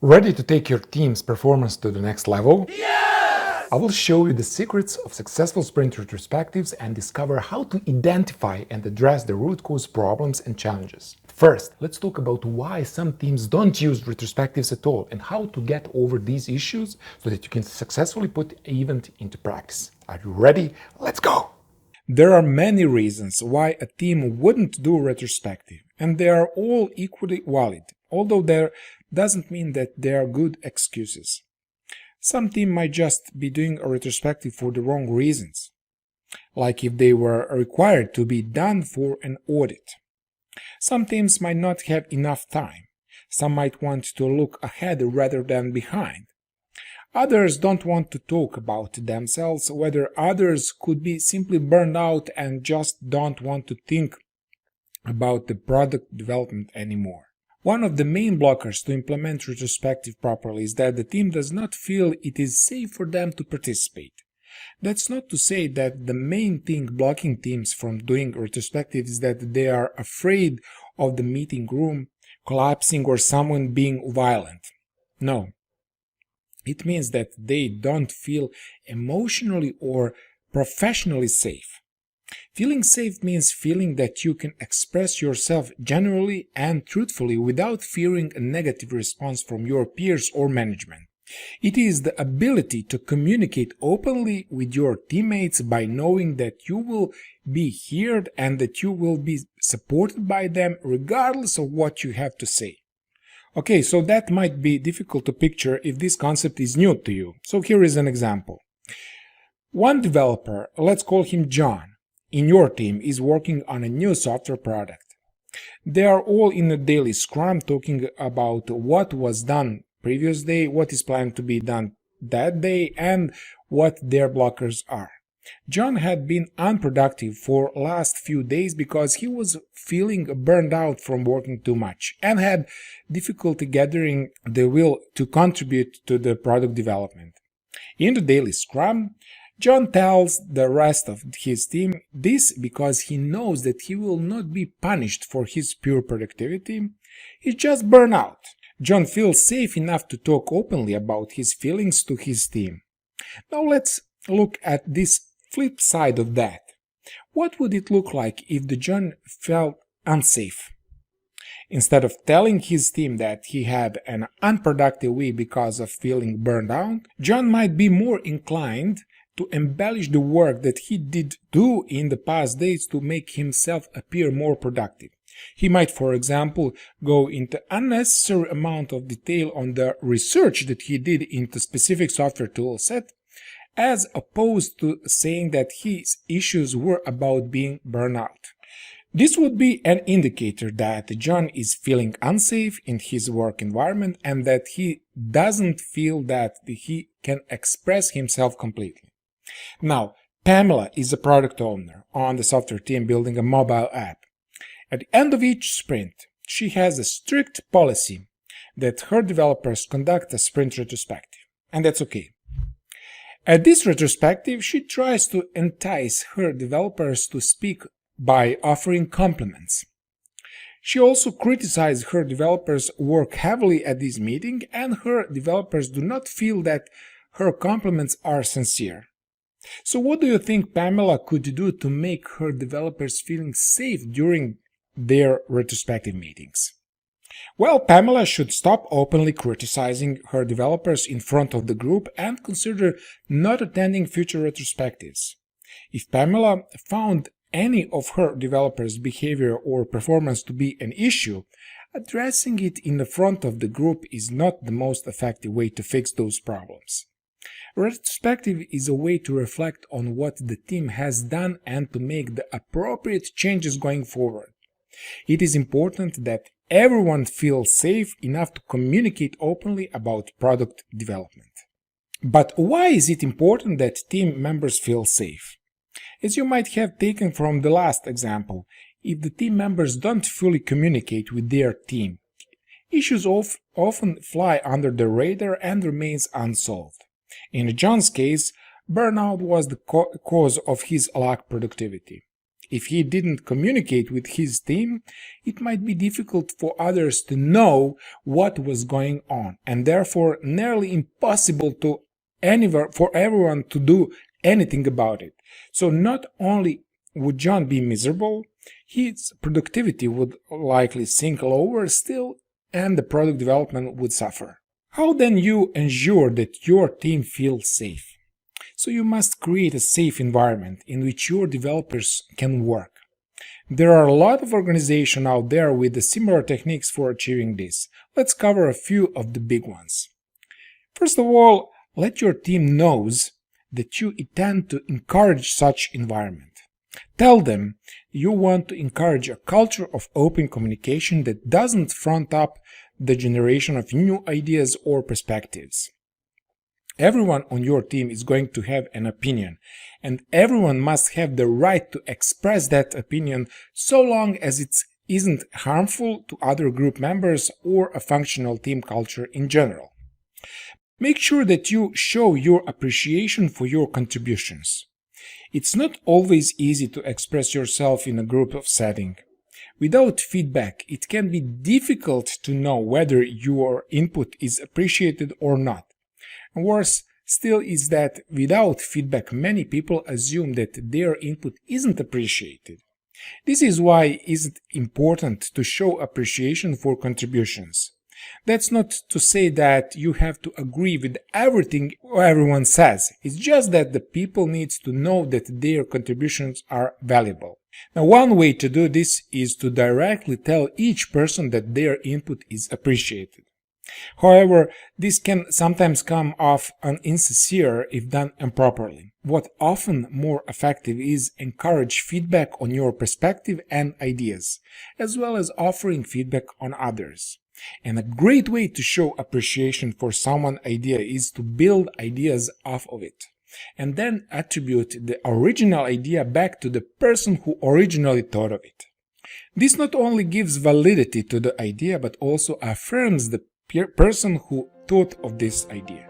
Ready to take your team's performance to the next level? Yes! I will show you the secrets of successful sprint retrospectives and discover how to identify and address the root cause problems and challenges. First, let's talk about why some teams don't use retrospectives at all and how to get over these issues so that you can successfully put an event into practice. Are you ready? Let's go! There are many reasons why a team wouldn't do retrospective, and they are all equally valid, although there doesn't mean that they are good excuses. Some team might just be doing a retrospective for the wrong reasons, like if they were required to be done for an audit. Some teams might not have enough time. Some might want to look ahead rather than behind. Others don't want to talk about themselves, whether others could be simply burned out and just don't want to think about the product development anymore. One of the main blockers to implement retrospective properly is that the team does not feel it is safe for them to participate. That's not to say that the main thing blocking teams from doing retrospective is that they are afraid of the meeting room collapsing or someone being violent. No. It means that they don't feel emotionally or professionally safe. Feeling safe means feeling that you can express yourself genuinely and truthfully without fearing a negative response from your peers or management. It is the ability to communicate openly with your teammates by knowing that you will be heard and that you will be supported by them regardless of what you have to say. Okay, so that might be difficult to picture if this concept is new to you. So here is an example. One developer, let's call him John, in your team is working on a new software product. They are all in a daily Scrum talking about what was done previous day, what is planned to be done that day, and what their blockers are. John had been unproductive for last few days because he was feeling burned out from working too much and had difficulty gathering the will to contribute to the product development. In the daily Scrum, John tells the rest of his team this because he knows that he will not be punished for his pure productivity. He's just burned out. John feels safe enough to talk openly about his feelings to his team. Now let's look at this flip side of that. What would it look like if the John felt unsafe? Instead of telling his team that he had an unproductive week because of feeling burned out, John might be more inclined to embellish the work that he did do in the past days to make himself appear more productive. He might, for example, go into unnecessary amount of detail on the research that he did into specific software tool set, as opposed to saying that his issues were about being burned out. This would be an indicator that John is feeling unsafe in his work environment and that he doesn't feel that he can express himself completely. Now, Pamela is a product owner on the software team building a mobile app. At the end of each sprint, she has a strict policy that her developers conduct a sprint retrospective, and that's okay. At this retrospective, she tries to entice her developers to speak by offering compliments. She also criticizes her developers' work heavily at this meeting, and her developers do not feel that her compliments are sincere. So what do you think Pamela could do to make her developers feeling safe during their retrospective meetings? Well, Pamela should stop openly criticizing her developers in front of the group and consider not attending future retrospectives. If Pamela found any of her developers' behavior or performance to be an issue, addressing it in the front of the group is not the most effective way to fix those problems. Retrospective is a way to reflect on what the team has done and to make the appropriate changes going forward. It is important that everyone feels safe enough to communicate openly about product development. But why is it important that team members feel safe? As you might have taken from the last example, if the team members don't fully communicate with their team, issues often fly under the radar and remains unsolved. In John's case, burnout was the cause of his lack of productivity. If he didn't communicate with his team, it might be difficult for others to know what was going on, and therefore nearly impossible for everyone to do anything about it. So not only would John be miserable, his productivity would likely sink lower still, and the product development would suffer. How then you ensure that your team feels safe? So you must create a safe environment in which your developers can work. There are a lot of organizations out there with similar techniques for achieving this. Let's cover a few of the big ones. First of all, let your team knows that you intend to encourage such environment. Tell them you want to encourage a culture of open communication that doesn't front up the generation of new ideas or perspectives. Everyone on your team is going to have an opinion, and everyone must have the right to express that opinion so long as it isn't harmful to other group members or a functional team culture in general. Make sure that you show your appreciation for your contributions. It's not always easy to express yourself in a group setting. Without feedback, it can be difficult to know whether your input is appreciated or not. And worse still is that without feedback, many people assume that their input isn't appreciated. This is why it's important to show appreciation for contributions. That's not to say that you have to agree with everything everyone says. It's just that the people need to know that their contributions are valuable. Now, one way to do this is to directly tell each person that their input is appreciated. However, this can sometimes come off insincere if done improperly. What often more effective is encourage feedback on your perspective and ideas, as well as offering feedback on others. And a great way to show appreciation for someone's idea is to build ideas off of it, and then attribute the original idea back to the person who originally thought of it. This not only gives validity to the idea, but also affirms the person who thought of this idea.